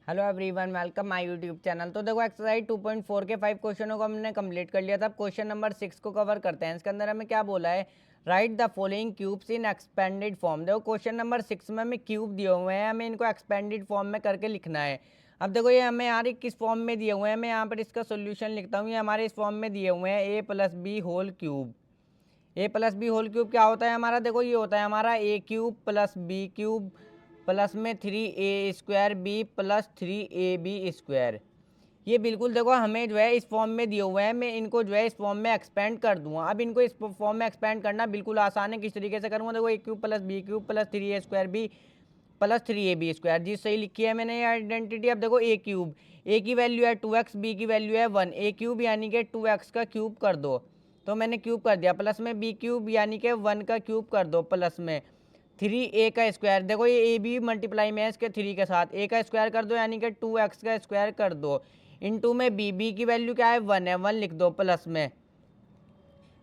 Hello everyone, welcome my YouTube channel. तो देखो exercise 2.4 के 5 क्वेश्चनों को हमने कंप्लीट कर लिया था। क्वेश्चन नंबर 6 को कवर करते हैं। इसके अंदर हमें क्या बोला है, right the following cubes in expanded form. देखो क्वेश्चन नंबर 6 में हमें क्यूब दिए हुए हैं, हमें इनको एक्सपेंडेड फॉर्म में करके लिखना है। अब देखो ये हमें यार किस फॉर्म में दिए हुए हैं, मैं यहाँ पर इसका सोल्यूशन लिखता हूँ। ये हमारे इस फॉर्म में दिए हुए हैं A plus B whole cube. A plus B whole cube क्या होता है हमारा, देखो ये होता है हमारा A cube plus B cube plus में 3a² बी प्लस 3ab²। ये बिल्कुल देखो हमें जो है इस फॉर्म में दिए हुए हैं, मैं इनको जो है इस फॉर्म में एक्सपेंड कर दूंगा। अब इनको इस फॉर्म में एक्सपेंड करना बिल्कुल आसान है। किस तरीके से करूँगा, देखो A cube plus B cube plus 3a² B plus 3ab²। जी सही लिखी है मैंने ये आइडेंटिटी। अब देखो ए की वैल्यू है 2x, बी की वैल्यू है 1। ए क्यूब यानी कि 2x का क्यूब कर दो, तो मैंने क्यूब कर दिया। प्लस में बी क्यूब यानी कि 1 का क्यूब कर दो, प्लस में 3a का स्क्वायर। देखो ये ए बी मल्टीप्लाई में है इसके 3 के साथ, ए का स्क्वायर कर दो यानी कि 2x का स्क्वायर कर दो। इंटू में बी की वैल्यू क्या है 1 है, 1 लिख दो। प्लस में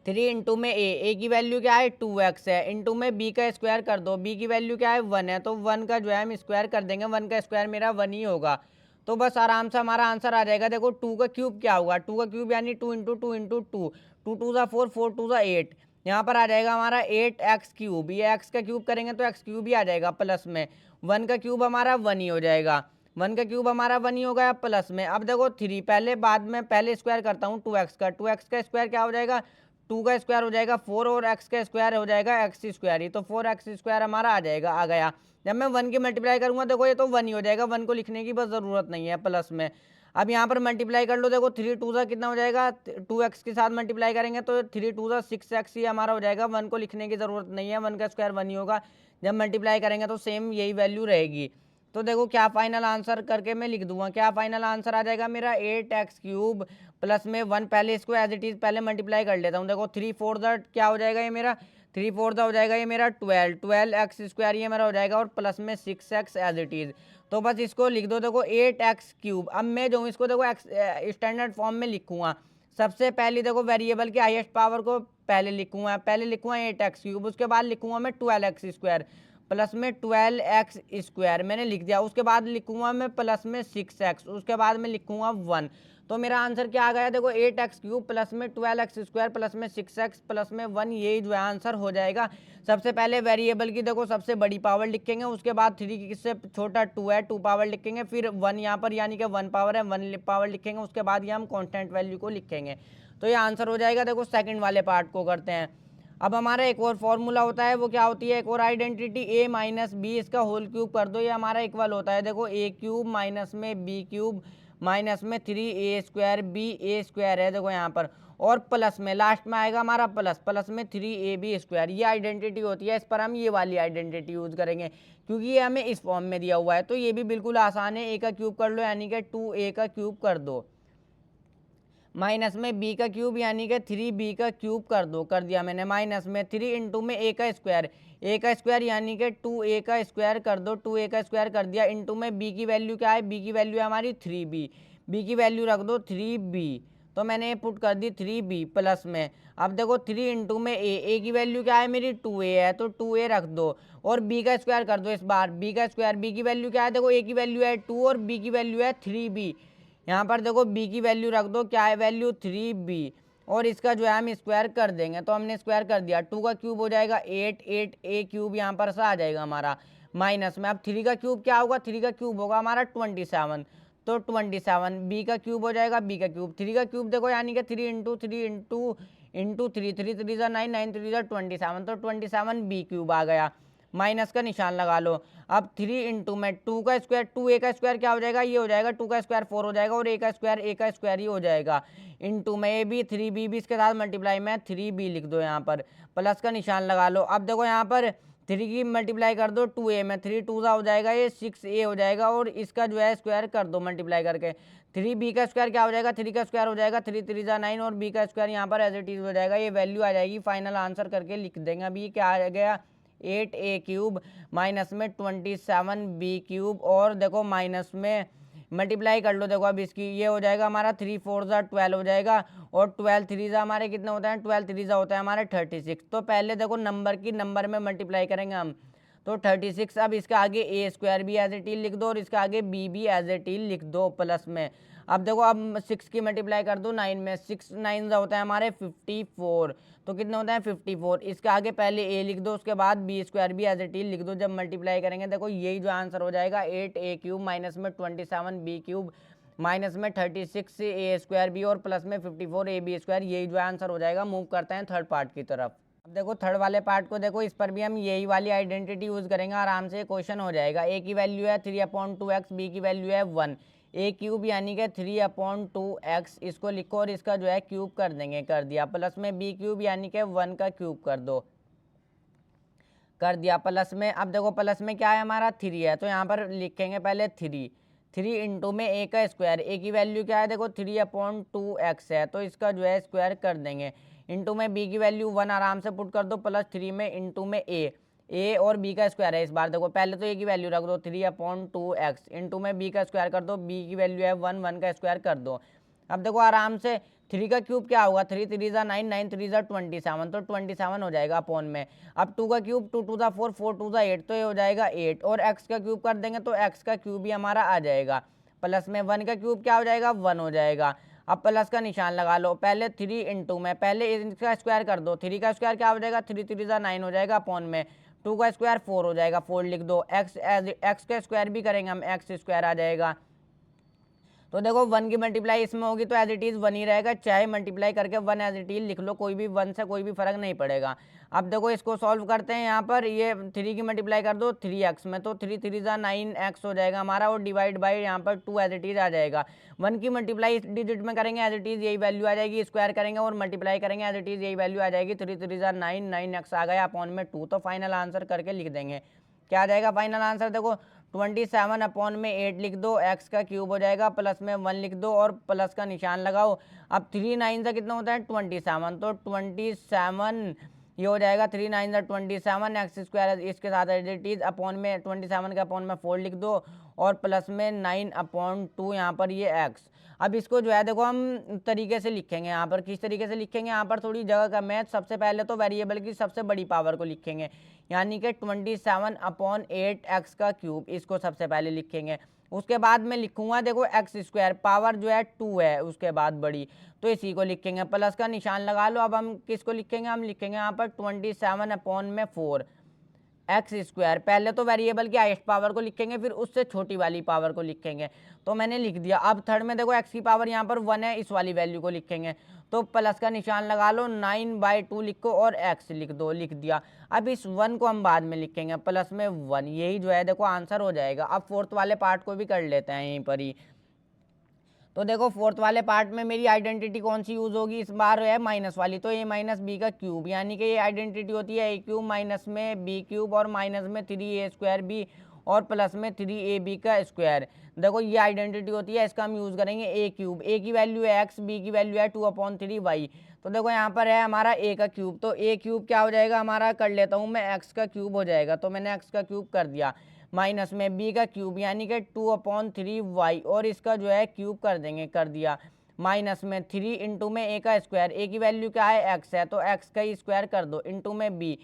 3 इंटू में ए की वैल्यू क्या है 2x है, इंटू में बी का स्क्वायर कर दो, बी की वैल्यू क्या है 1 है, तो 1 का जो है हम स्क्वायर कर देंगे। 1 का स्क्वायर मेरा 1 ही होगा, तो बस आराम से हमारा आंसर आ जाएगा। देखो 2 का क्यूब क्या होगा, 2 का क्यूब यानी 2 इंटू 2 इंटू 2, 2 टू ज़ा 4, 4 टू ज़ा 8। यहाँ पर आ जाएगा हमारा 8x³। ये x का क्यूब करेंगे तो x³ ही आ जाएगा। प्लस में 1 का क्यूब हमारा 1 ही हो जाएगा, 1 का क्यूब हमारा 1 ही हो गया। प्लस में अब देखो 3 पहले बाद में पहले स्क्वायर करता हूँ 2x का, 2x का स्क्वायर क्या हो जाएगा 2 का स्क्वायर हो जाएगा 4 और x का स्क्वायर हो जाएगा x² ही, तो 4x² हमारा आ जाएगा, आ गया। जब मैं 1 की मल्टीप्लाई करूंगा देखो ये तो 1 ही हो जाएगा, 1 को लिखने की बस ज़रूरत नहीं है। प्लस में अब यहाँ पर मल्टीप्लाई कर लो, देखो 3 टू ज़ा कितना हो जाएगा, 2x के साथ मल्टीप्लाई करेंगे तो 3 टू ज़ा 6x ही हमारा हो जाएगा। 1 को लिखने की ज़रूरत नहीं है, 1 का स्क्वायर 1 ही होगा। जब मल्टीप्लाई करेंगे तो सेम यही वैल्यू रहेगी। तो देखो क्या फाइनल आंसर करके मैं लिख दूंगा, क्या फाइनल आंसर आ जाएगा मेरा 8x³ प्लस में 1, पहले इसको एज इट इज पहले मल्टीप्लाई कर लेता हूँ। देखो 3 4 क्या हो जाएगा ये मेरा 3 4 हो जाएगा ये मेरा 12x² ये मेरा हो जाएगा, और प्लस में 6x एज इट इज। तो बस इसको लिख दो, देखो 8x³। अब मैं जो इसको देखो स्टैंडर्ड फॉर्म में लिखूंगा। सबसे पहले देखो वेरिएबल की हाईएस्ट पावर को पहले लिखूंगा 8x³, उसके बाद लिखूंगा मैं 12x² प्लस में 12x² मैंने लिख दिया। उसके बाद लिखूंगा मैं प्लस में 6x, उसके बाद मैं लिखूंगा 1। तो मेरा आंसर क्या आ गया, देखो 8x³ प्लस में 12x² प्लस में 6x प्लस में 1, यही जो है आंसर हो जाएगा। सबसे पहले वेरिएबल की देखो सबसे बड़ी पावर लिखेंगे, उसके बाद 3 की से छोटा 2 है 2 पावर लिखेंगे, फिर 1 यहाँ पर यानी कि 1 पावर है 1 पावर लिखेंगे, उसके बाद ये हम कॉन्स्टेंट वैल्यू को लिखेंगे, तो ये आंसर हो जाएगा। देखो सेकंड वाले पार्ट को करते हैं। अब हमारा एक और फॉर्मूला होता है, वो क्या होती है, एक और आइडेंटिटी ए माइनस बी, इसका होल क्यूब कर दो, ये हमारा इक्वल होता है। देखो a³ माइनस में b³ माइनस में 3a² b² है देखो यहाँ पर, और प्लस में लास्ट में आएगा हमारा प्लस, प्लस में 3ab²। ये आइडेंटिटी होती है, इस पर हम ये वाली आइडेंटिटी यूज करेंगे क्योंकि ये हमें इस फॉर्म में दिया हुआ है। तो ये भी बिल्कुल आसान है, a का क्यूब कर लो यानी कि 2a का क्यूब कर दो, माइनस में बी का क्यूब यानी कि 3b का क्यूब कर दो, कर दिया मैंने। माइनस में 3 इंटू में a का स्क्वायर यानी कि 2a का स्क्वायर कर दो, 2a का स्क्वायर कर दिया। इंटू में b की वैल्यू क्या है, b की वैल्यू है हमारी 3b, b की वैल्यू रख दो 3b, तो मैंने ये पुट कर दी 3b। प्लस में अब देखो 3 इंटू में a की वैल्यू क्या है मेरी 2a है, तो 2a रख दो, और b का स्क्वायर कर दो इस बार, b का स्क्वायर, b की वैल्यू क्या है, देखो a की वैल्यू है 2 और b की वैल्यू है 3b। यहाँ पर देखो b की वैल्यू रख दो, क्या है वैल्यू 3b, और इसका जो है हम स्क्वायर कर देंगे, तो हमने स्क्वायर कर दिया। 2 का क्यूब हो जाएगा 8, 8a³ यहाँ पर सा आ जाएगा हमारा। माइनस में अब 3 का क्यूब क्या होगा, 3 का क्यूब होगा हमारा 27, तो 27 b का क्यूब हो जाएगा, b का क्यूब 3 का क्यूब देखो यानी कि 3 इंटू 3 इंटू 3, 3 3 ज़ा 9, 9 3 ज़ा 27, तो 27 b³ आ गया। माइनस का निशान लगा लो। अब 3 इंटू में 2 का स्क्वायर, 2a का स्क्वायर क्या हो जाएगा, ये हो जाएगा 2 का स्क्वायर 4 हो जाएगा, और a का स्क्वायर ही हो जाएगा। इंटू में ए बी 3b भी इसके साथ मल्टीप्लाई में 3b लिख दो, यहाँ पर प्लस का निशान लगा लो। अब देखो यहाँ पर 3 की मल्टीप्लाई कर दो 2a में, 3 2 हो जाएगा ये 6a हो जाएगा, और इसका जो है स्क्वायर कर दो मल्टीप्लाई करके। 3b का स्क्वायर क्या हो जाएगा, 3 का स्क्वायर हो जाएगा 3 3 ज़ा 9, और b का स्क्वायर यहाँ पर एज इट इज हो जाएगा। ये वैल्यू आ जाएगी, फाइनल आंसर करके लिख देंगे। अभी क्या आ गया 8a³ माइनस में 27b³, और देखो माइनस में मल्टीप्लाई कर लो, देखो अब इसकी ये हो जाएगा हमारा 3 4 ज़ा 12 हो जाएगा, और 12 3 ज़ा हमारे कितने होते हैं, 12 3 ज़ा होता है हमारे 36। तो पहले देखो नंबर की नंबर में मल्टीप्लाई करेंगे हम, तो 36। अब इसके आगे ए स्क्वायर भी एज इट इज लिख दो और इसके आगे बी भी एज इट इज लिख दो प्लस में। अब देखो अब 6 की मल्टीप्लाई कर दो 9 में, 6 9 होता है हमारे 54, तो कितने होता है 54। इसके आगे पहले ए लिख दो, उसके बाद बी स्क्वायर भी एज इट इज लिख दो। जब मल्टीप्लाई करेंगे देखो यही जो आंसर हो जाएगा 8a³ माइनस में 27b³ माइनस में 36 ए स्क्वायर बी और प्लस में 54ab स्क्वायर, यही जो आंसर हो जाएगा। मूव करते हैं थर्ड पार्ट की तरफ। अब देखो थर्ड वाले पार्ट को देखो, इस पर भी हम यही वाली आइडेंटिटी यूज करेंगे, आराम से क्वेश्चन हो जाएगा। ए की वैल्यू है 3/2x, बी की वैल्यू है 1, a³ यानी कि 3/2x इसको लिखो और इसका जो है क्यूब कर देंगे, कर दिया। प्लस में b³ यानी कि 1 का क्यूब कर दो, कर दिया प्लस में। अब देखो प्लस में क्या है हमारा 3 है, तो यहाँ पर लिखेंगे पहले 3 इंटू में ए का स्क्वायर, ए की वैल्यू क्या है देखो 3/2x है, तो इसका जो है स्क्वायर कर देंगे। इंटू में बी की वैल्यू 1 आराम से पुट कर दो, प्लस 3 में इंटू में ए और बी का स्क्वायर है इस बार। देखो पहले तो ए की वैल्यू रख दो 3/2x, इंटू में बी का स्क्वायर कर दो, बी की वैल्यू है 1, 1 का स्क्वायर कर दो। अब देखो आराम से 3 का क्यूब क्या होगा, 3 3 जा 9, 9 3 जा 27, तो 27 हो जाएगा अपॉन में। अब 2 का क्यूब 2 2 जा 4, 4 2 जा 8, तो ये हो जाएगा 8, और x का क्यूब कर देंगे तो x का क्यूब भी हमारा आ जाएगा। प्लस में 1 का क्यूब क्या हो जाएगा 1 हो जाएगा। अब प्लस का निशान लगा लो, पहले 3 इंटू में पहले इसका स्क्वायर कर दो, 3 का स्क्वायर क्या हो जाएगा 3 3 जा 9 हो जाएगा अपॉन में, 2 का स्क्वायर 4 हो जाएगा, 4 लिख दो। x का स्क्वायर भी करेंगे हम, x स्क्वायर आ जाएगा। तो देखो 1 की मल्टीप्लाई इसमें होगी तो एज इट इज 1 ही रहेगा, चाहे मल्टीप्लाई करके 1 एज इट इज लिख लो, कोई भी 1 से कोई भी फर्क नहीं पड़ेगा। अब देखो इसको सॉल्व करते हैं, यहाँ पर ये 3 की मल्टीप्लाई कर दो 3x में, तो 3 3 जा 9x हो जाएगा हमारा, और डिवाइड बाई यहाँ पर 2 एज इट इज आ जाएगा। 1 की मल्टीप्लाई इस डिजिट में करेंगे एज इट इज यही वैल्यू आ जाएगी, स्क्वायर करेंगे और मल्टीप्लाई करेंगे एज इट इज यही वैल्यू आ जाएगी। 3 3 जा 9, 9x आ गया अपॉन में 2, तो फाइनल आंसर करके लिख देंगे। क्या आ जाएगा फाइनल आंसर देखो 27 अपॉन में 8 लिख दो, x का क्यूब हो जाएगा, प्लस में 1 लिख दो और प्लस का निशान लगाओ। अब 3 9 से कितना होता है 27, तो 27 ये हो जाएगा 3 9 से 27, एक्स स्क्वायर इसके साथ एडिटीज अपॉन में 27 के अपॉन में 4 लिख दो और प्लस में 9/2 यहाँ पर ये x। अब इसको जो है देखो हम तरीके से लिखेंगे, यहाँ पर किस तरीके से लिखेंगे, यहाँ पर थोड़ी जगह कम है। सबसे पहले तो वेरिएबल की सबसे बड़ी पावर को लिखेंगे, यानी कि 27/8x का क्यूब, इसको सबसे पहले लिखेंगे। उसके बाद में लिखूंगा देखो एक्स स्क्वायर, पावर जो है 2 है उसके बाद बड़ी, तो इसी को लिखेंगे। प्लस का निशान लगा लो। अब हम किसको लिखेंगे, हम लिखेंगे यहाँ पर 27/4 एक्स स्क्वायर। पहले तो वेरिएबल की हाईएस्ट पावर को लिखेंगे, फिर उससे छोटी वाली पावर को लिखेंगे, तो मैंने लिख दिया। अब थर्ड में देखो एक्स की पावर यहाँ पर 1 है, इस वाली वैल्यू को लिखेंगे, तो प्लस का निशान लगा लो, 9/2 लिखो और एक्स लिख दो, लिख दिया। अब इस 1 को हम बाद में लिखेंगे, प्लस में 1, यही जो है देखो आंसर हो जाएगा। अब फोर्थ वाले पार्ट को भी कर लेते हैं यहीं पर ही। तो देखो फोर्थ वाले पार्ट में मेरी आइडेंटिटी कौन सी यूज होगी, इस बार है माइनस वाली, तो ए माइनस बी का क्यूब, यानी कि ये आइडेंटिटी होती है a³ माइनस में b³ और माइनस में 3a² b और प्लस में 3ab का स्क्वायर। देखो ये आइडेंटिटी होती है, इसका हम यूज करेंगे a³, a की वैल्यू है x, b की वैल्यू है 2/3y। तो देखो यहाँ पर है हमारा a का क्यूब, तो a³ क्या हो जाएगा हमारा, कर लेता हूँ मैं, x का क्यूब हो जाएगा, तो मैंने x का क्यूब कर दिया। माइनस में b का क्यूब यानी कि 2/3y और इसका जो है क्यूब कर देंगे, कर दिया। माइनस में 3 इंटू में a का स्क्वायर, a की वैल्यू क्या है x है, तो x का ही स्क्वायर कर दो, इंटू में b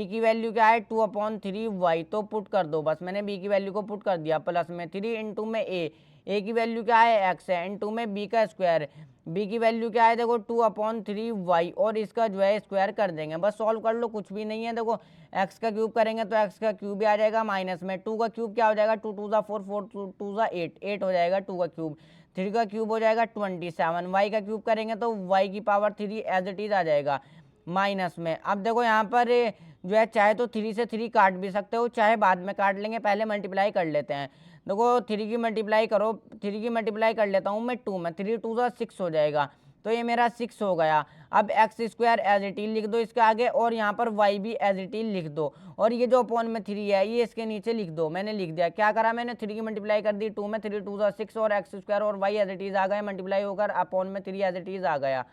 की वैल्यू क्या है 2/3y, तो पुट कर दो, बस मैंने b की वैल्यू को पुट कर दिया। प्लस में 3 इंटू में a की वैल्यू क्या है x है, इंटू में b का स्क्वायर, b की वैल्यू क्या है देखो 2/3y और इसका जो है स्क्वायर कर देंगे, बस सॉल्व कर लो, कुछ भी नहीं है। देखो x का क्यूब करेंगे तो x का क्यूब भी आ जाएगा, माइनस में 2 का क्यूब क्या हो जाएगा 2 2 जा 4, 4 2 जा 8, 8 हो जाएगा 2 का क्यूब। 3 का क्यूब हो जाएगा 27, y का क्यूब करेंगे तो y की पावर 3 एज इट इज आ जाएगा माइनस में। अब देखो यहाँ पर जो है चाहे तो 3 से 3 काट भी सकते हो, चाहे बाद में काट लेंगे, पहले मल्टीप्लाई कर लेते हैं। देखो 3 की मल्टीप्लाई करो, 3 की मल्टीप्लाई कर लेता हूँ मैं 2 में, 3 2 जा 6 हो जाएगा, तो ये मेरा 6 हो गया। अब X square as it is लिख दो इसके आगे और यहाँ पर y भी एज इट इज लिख दो, और ये जो अपॉन में 3 है ये इसके नीचे लिख दो। मैंने लिख दिया, क्या करा मैंने 3 की मल्टीप्लाई कर दी 2 में, 3 2 जा 6 और एक्स स्क्वायर और y एज इट इज आ गया, मल्टीप्लाई होकर अपॉन में 3 एज इट इज आ गया।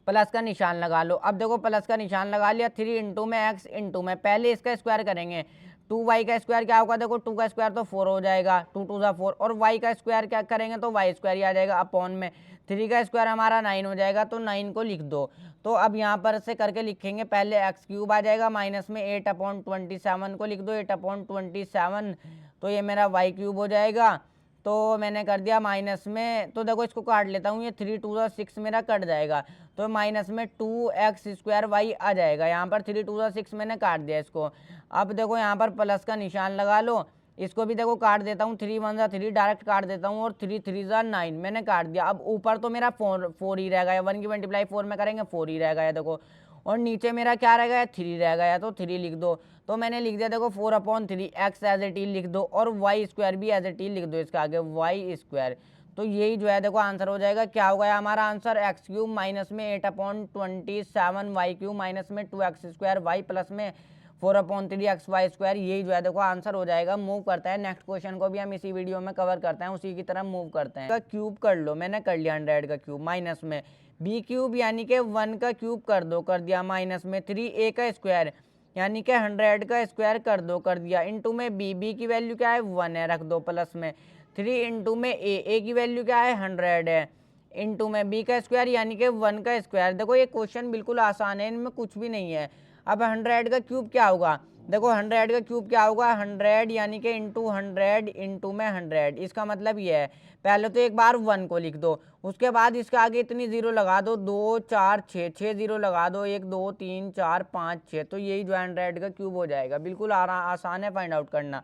प्लस का निशान लगा लो। अब देखो प्लस का निशान लगा लिया, 3 इंटू में एक्स इंटू में, पहले इसका स्क्वायर करेंगे, 2y का स्क्वायर क्या होगा देखो 2 का स्क्वायर तो 4 हो जाएगा, 2 2 जा 4, और y का स्क्वायर क्या करेंगे तो y स्क्वायर ही आ जाएगा अपॉन में, 3 का स्क्वायर हमारा 9 हो जाएगा, तो 9 को लिख दो। तो अब यहाँ पर से करके लिखेंगे, पहले एक्स क्यूब आ जाएगा, माइनस में 8/27 को लिख दो 8/27, तो ये मेरा वाई क्यूब हो जाएगा। तो मैंने कर दिया माइनस में, तो देखो इसको काट लेता हूँ, ये 3 2 6 मेरा कट जाएगा, तो माइनस में 2x² वाई आ जाएगा। यहाँ पर 3 2 6 मैंने काट दिया इसको। अब देखो यहाँ पर प्लस का निशान लगा लो, इसको भी देखो काट देता हूँ, 3 1 3 डायरेक्ट काट देता हूँ, और 3 3 9 मैंने काट दिया। अब ऊपर तो मेरा 4 ही रह गया, 1 की मल्टीप्लाई 4 में करेंगे 4 ही रह गया देखो, और नीचे मेरा क्या रह गया, 3 रह गया, तो 3 लिख दो। तो मैंने लिख दिया देखो 4/3, एक्स एज इट इज लिख दो, और वाई स्क्वायर भी एज इट इज लिख दो इसका आगे, वाई स्क्वायर। तो यही जो है देखो आंसर हो जाएगा। क्या हो गया हमारा आंसर, एक्स क्यूब माइनस में 8/27 वाई क्यूब माइनस में 2x² वाई प्लस में 4/3 एक्स वाई स्क्वायर, यही जो है देखो आंसर हो जाएगा। मूव करता है नेक्स्ट क्वेश्चन को भी हम इसी वीडियो में कवर करते हैं, उसी की तरह मूव करते हैं। का क्यूब कर लो, मैंने कर लिया 100 का क्यूब, माइनस में बी क्यूब यानी कि 1 का क्यूब कर दो, कर दिया, माइनस में 3a का स्क्वायर यानी कि 100 का स्क्वायर कर दो, कर दिया, इंटू में बी की वैल्यू क्या है 1 है, रख दो, प्लस में 3 इंटू में ए की वैल्यू क्या है 100 है, इंटू में बी का स्क्वायर यानी कि 1 का स्क्वायर। देखो ये क्वेश्चन बिल्कुल आसान है, इनमें कुछ भी नहीं है। अब 100 का क्यूब क्या होगा, देखो 100 का क्यूब क्या होगा, 100 यानी कि इंटू 100 इंटू में 100, इसका मतलब ये है, पहले तो एक बार 1 को लिख दो, उसके बाद इसके आगे इतनी जीरो लगा दो, 2 4 6 जीरो लगा दो, 1 2 3 4 5 6, तो यही जो 100 का क्यूब हो जाएगा। बिल्कुल आसान है फाइंड आउट करना।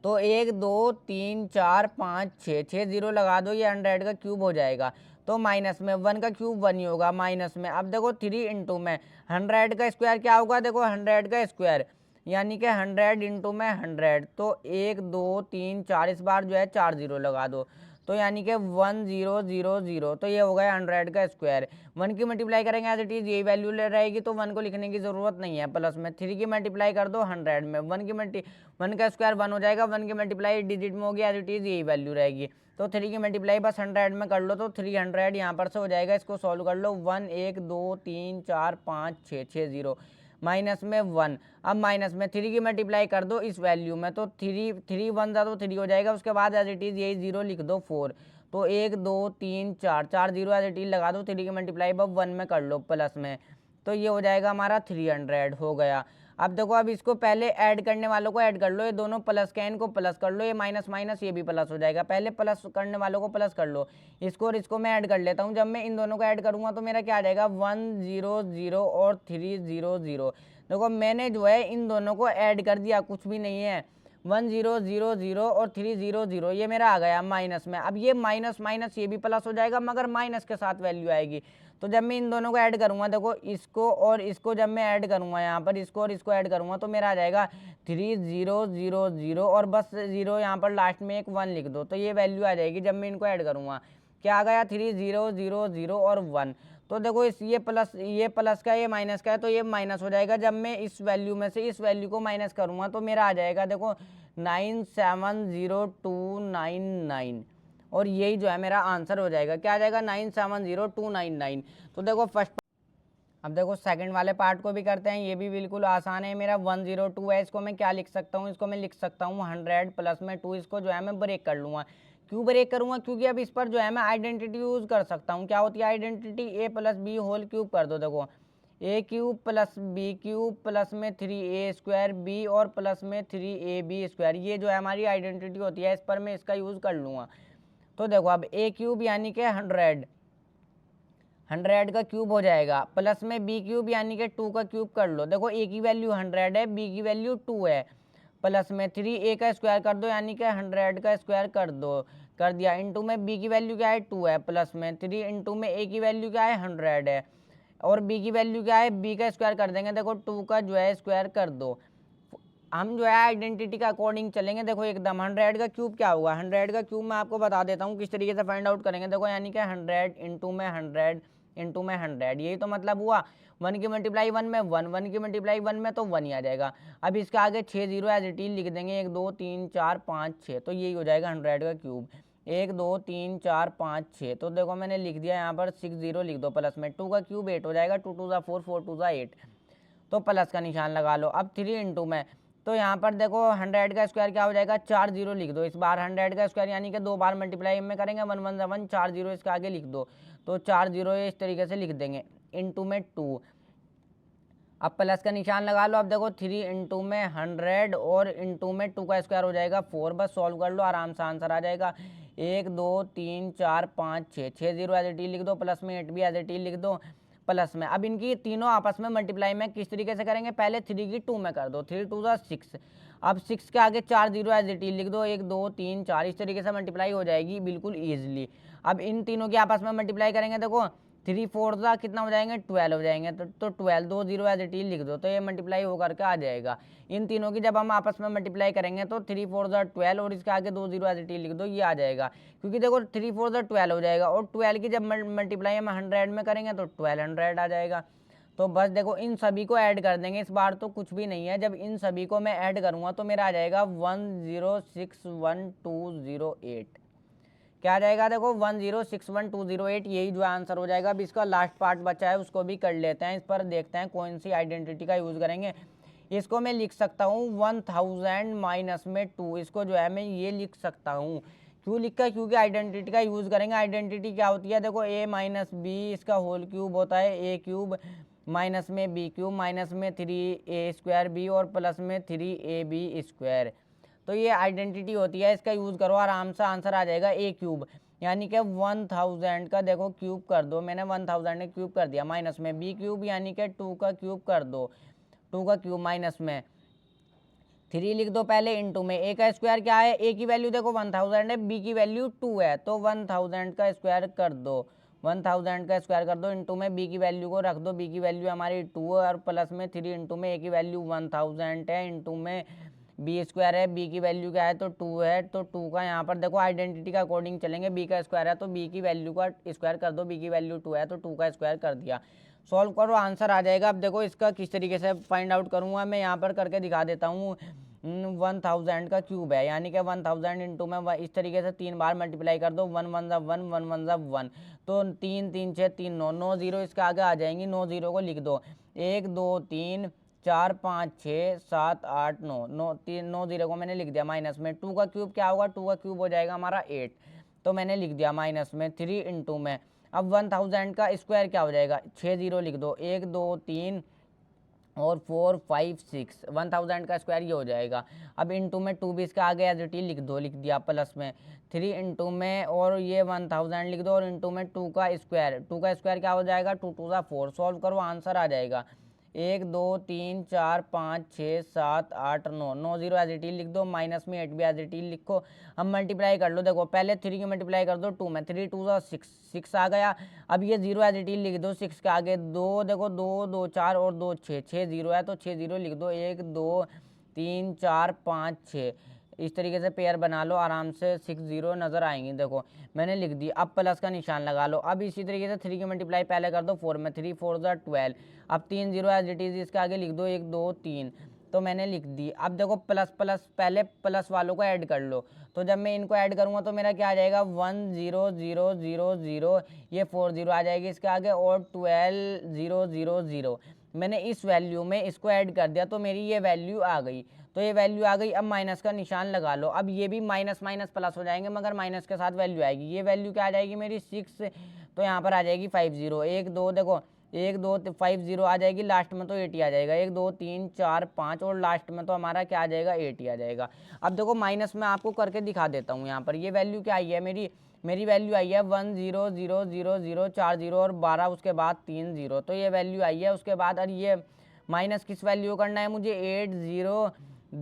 तो 1 2 3 4 5 6 जीरो लगा दो, ये 100 का क्यूब हो जाएगा। तो माइनस में 1 का क्यूब 1 ही होगा, माइनस में, अब देखो 3 इंटू में 100 का स्क्वायर क्या होगा, देखो 100 का स्क्वायर यानी कि 100 इंटू में 100, तो 1 2 3 4, इस बार जो है 4 जीरो लगा दो, तो यानी कि 1 0 0 0, तो ये हो गया 100 का स्क्वायर। 1 की मल्टीप्लाई करेंगे एज इट इज यही वैल्यू ले रहेगी, तो 1 को लिखने की जरूरत नहीं है, प्लस में 3 की मल्टीप्लाई कर दो 100 में, 1 का स्क्वायर 1 हो जाएगा, 1 की मल्टीप्लाई डिजिट में होगी एज इट इज यही वैल्यू रहेगी, तो 3 की मल्टीप्लाई बस 100 में कर लो, तो 300 यहाँ पर से हो जाएगा। इसको सॉल्व कर लो, 1 1 2 3 4 5 6 जीरो, माइनस में 1, अब माइनस में 3 की मल्टीप्लाई कर दो इस वैल्यू में, तो 3 1 जा तो 3 हो जाएगा, उसके बाद एज इट इज यही जीरो लिख दो 4, तो 1 2 3 4 जीरो एज इट इज लगा दो, 3 की मल्टीप्लाई अब 1 में कर लो प्लस में, तो ये हो जाएगा हमारा 300 हो गया। अब देखो, अब इसको पहले ऐड करने वालों को ऐड कर लो, ये दोनों प्लस के इनको प्लस कर लो, ये माइनस माइनस ये भी प्लस हो जाएगा, पहले प्लस करने वालों को प्लस कर लो, इसको और इसको मैं ऐड कर लेता हूँ। जब मैं इन दोनों को ऐड करूँगा तो मेरा क्या आ जाएगा 1 0 0 और 3 0 0। देखो मैंने जो है इन दोनों को ऐड कर दिया, कुछ भी नहीं है, 1 0 0 0 और 3 0 0, ये मेरा आ गया माइनस में। अब ये माइनस माइनस ये भी प्लस हो जाएगा, मगर माइनस के साथ वैल्यू आएगी, तो जब मैं इन दोनों को ऐड करूंगा, देखो इसको और इसको जब मैं ऐड करूंगा, यहाँ पर इसको और इसको ऐड करूंगा, तो मेरा आ जाएगा 3 0 0 0, और बस जीरो यहाँ पर लास्ट में एक 1 लिख दो, तो ये वैल्यू आ जाएगी जब मैं इनको ऐड करूंगा। क्या आ गया 3 0 0 0 और 1। तो देखो ये प्लस का ये माइनस का है, तो ये माइनस हो जाएगा। जब मैं इस वैल्यू में से इस वैल्यू को माइनस करूंगा तो मेरा आ जाएगा देखो 970299, और यही जो है मेरा आंसर हो जाएगा। क्या आ जाएगा 970299। तो देखो फर्स्ट, अब देखो सेकंड वाले पार्ट को भी करते हैं, ये भी बिल्कुल आसान है। मेरा 102 है, इसको मैं क्या लिख सकता हूँ, इसको मैं लिख सकता हूँ 100 प्लस में 2, इसको जो है मैं ब्रेक कर लूँगा। क्यों ब्रेक करूँगा, क्योंकि अब इस पर जो है मैं आइडेंटिटी यूज़ कर सकता हूँ। क्या होती है identity, A plus B whole cube कर दो, देखो A cube plus B cube plus में 3a स्क्वायर बी और प्लस में 3ab स्क्वायर, ये जो है हमारी आइडेंटिटी होती है, इस पर मैं इसका यूज़ कर लूँगा। तो देखो अब ए क्यूब यानी कि 100 का क्यूब हो जाएगा, प्लस में बी क्यूब यानी कि 2 का क्यूब कर लो। देखो ए की वैल्यू 100 है, बी की वैल्यू 2 है, प्लस में 3a का स्क्वायर कर दो यानी कि 100 का स्क्वायर कर दो, कर दिया, इंटू में बी की वैल्यू क्या है 2 है, प्लस में 3 इंटू में ए की वैल्यू क्या है 100 है, और बी की वैल्यू क्या है, बी का स्क्वायर कर देंगे, देखो 2 का जो है स्क्वायर कर दो। हम जो है आइडेंटिटी का अकॉर्डिंग चलेंगे। देखो एकदम 100 का क्यूब क्या होगा, 100 का क्यूब मैं आपको बता देता हूँ किस तरीके से फाइंड आउट करेंगे। देखो यानी कि 100 इंटू में 100 इंटू में 100, यही तो मतलब हुआ। 1 की मल्टीप्लाई 1 में 1 की मल्टीप्लाई 1 में तो 1 ही आ जाएगा। अब इसके आगे 6 जीरो एज इट इज लिख देंगे, 1 2 3 4 5 6, तो यही हो जाएगा 100 का क्यूब, 1 2 3 4 5 6। तो देखो मैंने लिख दिया यहाँ पर 6 जीरो लिख दो, प्लस में 2 का क्यूब 8 हो जाएगा, 2 2 ज़ा 4 4 2 ज़ा 8, तो प्लस का निशान लगा लो। अब 3 इंटू में, तो यहाँ पर देखो 100 का स्क्वायर क्या हो जाएगा, 4 जीरो लिख दो, इस बार 100 का स्क्वायर यानी कि 2 बार मल्टीप्लाई में करेंगे, 1 1 1 4 जीरो इसके आगे लिख दो, तो 4 जीरो इस तरीके से लिख देंगे। इंटू में 2, अब प्लस का निशान लगा लो। अब देखो 3 इंटू में 100 और इंटू में 2 का स्क्वायर हो जाएगा 4, बस सॉल्व कर लो आराम से आंसर आ जाएगा। 1 2 3 4 5 6, 6 0 एज इट इज लिख दो, प्लस में 8 भी एज इट इज लिख दो प्लस में। अब इनकी तीनों आपस में मल्टीप्लाई में किस तरीके से करेंगे, पहले 3 की 2 में कर दो, 3 2 6, अब 6 के आगे 4 0 एज इट इज लिख दो, 1 2 3 4, इस तरीके से मल्टीप्लाई हो जाएगी बिल्कुल ईजिली। अब इन तीनों की आपस में मल्टीप्लाई करेंगे, देखो 3 4 कितना हो जाएंगे 12 हो जाएंगे, तो 12 2 0 एज इट इज लिख दो, तो ये मल्टीप्लाई होकर के आ जाएगा। इन तीनों की जब हम आपस में मल्टीप्लाई करेंगे तो 3 4 12 और इसके आगे 2 0 एज इट इज लिख दो, ये आ जाएगा। क्योंकि देखो 3 4 12 हो जाएगा और 12 की जब मल्टीप्लाई हम 100 में करेंगे तो 1200 आ जाएगा। तो बस देखो इन सभी को ऐड कर देंगे, इस बार तो कुछ भी नहीं है, जब इन सभी को मैं ऐड करूँगा तो मेरा आ जाएगा 1061208। क्या आ जाएगा, देखो 1061208, यही जो आंसर हो जाएगा। अब इसका लास्ट पार्ट बचा है उसको भी कर लेते हैं, इस पर देखते हैं कौन सी आइडेंटिटी का यूज़ करेंगे। इसको मैं लिख सकता हूँ 1000 माइनस में 2, इसको जो है मैं ये लिख सकता हूँ। क्यों लिखा, क्योंकि आइडेंटिटी का यूज़ करेंगे। आइडेंटिटी क्या होती है, देखो a माइनस बी, इसका होल क्यूब होता है a क्यूब, माइनस में बी क्यूब, माइनस में 3a स्क्वायर बी और प्लस में 3ab स्क्वायर। तो ये आइडेंटिटी होती है, इसका यूज़ करो आराम से आंसर आ जाएगा a क्यूब, यानी कि 1000 का देखो क्यूब कर दो, मैंने 1000 ने क्यूब कर दिया, माइनस में b क्यूब यानी कि 2 का क्यूब कर दो, 2 का क्यूब, माइनस में 3 लिख दो पहले, इंटू में a का स्क्वायर क्या है, a की वैल्यू देखो 1000 है, b की वैल्यू 2 है, तो 1000 का स्क्वायर कर दो, 1000 का स्क्वायर कर दो, इंटू में b की वैल्यू को रख दो, b की वैल्यू हमारी 2 है और प्लस में 3 इंटू में a की वैल्यू 1000 है, इंटू में बी स्क्वायर है, बी की वैल्यू क्या है तो 2 है, तो 2 का यहाँ पर देखो आइडेंटिटी का अकॉर्डिंग चलेंगे, बी का स्क्वायर है तो बी की वैल्यू का स्क्वायर कर दो, बी की वैल्यू 2 है तो 2 का स्क्वायर कर दिया, सॉल्व करो आंसर आ जाएगा। अब देखो इसका किस तरीके से फाइंड आउट करूँगा, मैं यहाँ पर करके दिखा देता हूँ। 1000 का क्यूब है, यानी कि 1000 इंटू में इस तरीके से 3 बार मल्टीप्लाई कर दो, 1 1 1 1 1 1, तो 3 3 6 3 9 9 0 इसके आगे आ जाएंगी, 9 0 को लिख दो, 1 2 3 4 5 6 7 8 9 9 3 9 0 को मैंने लिख दिया, माइनस में 2 का क्यूब क्या होगा, 2 का क्यूब हो जाएगा हमारा 8, तो मैंने लिख दिया माइनस में 3 इंटू में। अब 1000 का स्क्वायर क्या हो जाएगा, 6 0 लिख दो, 1 2 3 और 4 5 6, 1000 का स्क्वायर ये हो जाएगा। अब इंटू में 2 भी इसका आगे एज इट इज लिख दो, लिख दिया, प्लस में 3 इंटू में और ये 1000 लिख दो और इंटू में 2 का स्क्वायर, 2 का स्क्वायर क्या हो जाएगा, 2 2 4, सॉल्व करो आंसर आ जाएगा। 1 2 3 4 5 6 7 8 9 9 0 एज इट इज लिख दो, माइनस में 8 भी एज इट इज लिखो। अब मल्टीप्लाई कर लो, देखो पहले 3 की मल्टीप्लाई कर दो 2 में, 3 2 6 6 आ गया। अब ये 0 एज इट इज लिख दो, 6 के आगे 2, देखो 2 2 4 और 2 6, 6 0 है तो 6 0 लिख दो, 1 2 3 4 5 6, इस तरीके से पेयर बना लो आराम से, 6 0 नज़र आएंगी, देखो मैंने लिख दी। अब प्लस का निशान लगा लो, अब इसी तरीके से 3 की मल्टीप्लाई पहले कर दो 4 में, 3 4 12, अब 3 0 एज इट इज इसके आगे लिख दो, 1 2 3, तो मैंने लिख दी। अब देखो प्लस प्लस पहले प्लस वालों को ऐड कर लो, तो जब मैं इनको ऐड करूँगा तो मेरा क्या आ जाएगा 1 0 0 0 0, ये 4 0 आ जाएगी इसके आगे और 12 0 0 0, मैंने इस वैल्यू में इसको ऐड कर दिया तो मेरी ये वैल्यू आ गई, तो ये वैल्यू आ गई। अब माइनस का निशान लगा लो, अब ये भी माइनस माइनस प्लस हो जाएंगे मगर माइनस के साथ वैल्यू आएगी, ये वैल्यू क्या आ जाएगी मेरी 6, तो यहाँ पर आ जाएगी 5 0, 1 2 देखो 1 2 5 0 आ जाएगी, लास्ट में तो 80 आ जाएगा, 1 2 3 4 5 और लास्ट में तो हमारा क्या आ जाएगा 80 आ जाएगा। अब देखो माइनस में आपको करके दिखा देता हूँ, यहाँ पर ये वैल्यू क्या आई है मेरी वैल्यू आई है 1 0 0 0 0 4 0 और 12, उसके बाद 3 0, तो ये वैल्यू आई है। उसके बाद और ये माइनस किस वैल्यू करना है मुझे, 8 0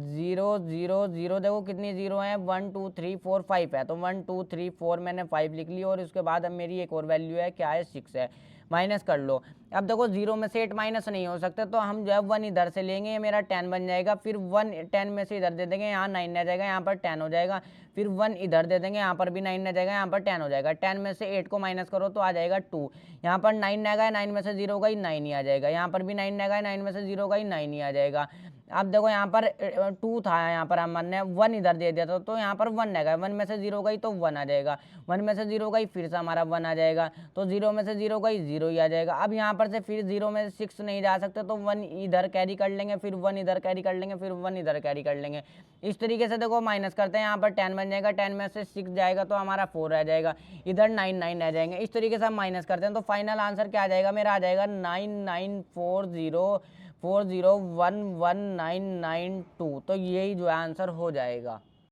0 0 0, देखो कितनी जीरो हैं 1 2 3 4 5 है, तो 1 2 3 4 मैंने 5 लिख ली और उसके बाद अब मेरी एक और वैल्यू है क्या है 6 है, माइनस कर लो। अब देखो 0 में से 8 माइनस नहीं हो सकता, तो हम जो है 1 इधर से लेंगे, ये मेरा 10 बन जाएगा, फिर 1 10 में से इधर दे देंगे, यहाँ 9 आ जाएगा, यहाँ पर 10 हो जाएगा, फिर 1 इधर दे देंगे, यहाँ पर भी 9 आ जाएगा, यहाँ पर 10 हो जाएगा, 10 में से 8 को माइनस करो तो आ जाएगा 2, यहाँ पर 9 आ गया, 9 में से 0 का ही 9 ही आ जाएगा, यहाँ पर भी 9 आ गया, 9 में से 0 का ही 9 ही आ जाएगा। अब देखो यहाँ पर 2 था, यहाँ पर हमने 1 इधर दे दिया था, तो यहाँ पर 1 रहेगा, 1 में से 0 गई तो 1 आ जाएगा, 1 में से 0 गई फिर से हमारा 1 आ जाएगा, तो 0 में से 0 गई 0 ही आ जाएगा। अब यहाँ पर से फिर 0 में से 6 नहीं जा सकते, तो 1 इधर कैरी कर लेंगे, फिर 1 इधर कैरी कर लेंगे, फिर 1 इधर कैरी कर लेंगे। इस तरीके से देखो माइनस करते हैं, यहाँ पर 10 बन जाएगा, 10 में से 6 जाएगा तो हमारा 4 रह जाएगा, इधर 9 9 रह जाएंगे। इस तरीके से हम माइनस करते हैं, तो फाइनल आंसर क्या आ जाएगा मेरा, आ जाएगा 994040119992। तो यही जो है आंसर हो जाएगा।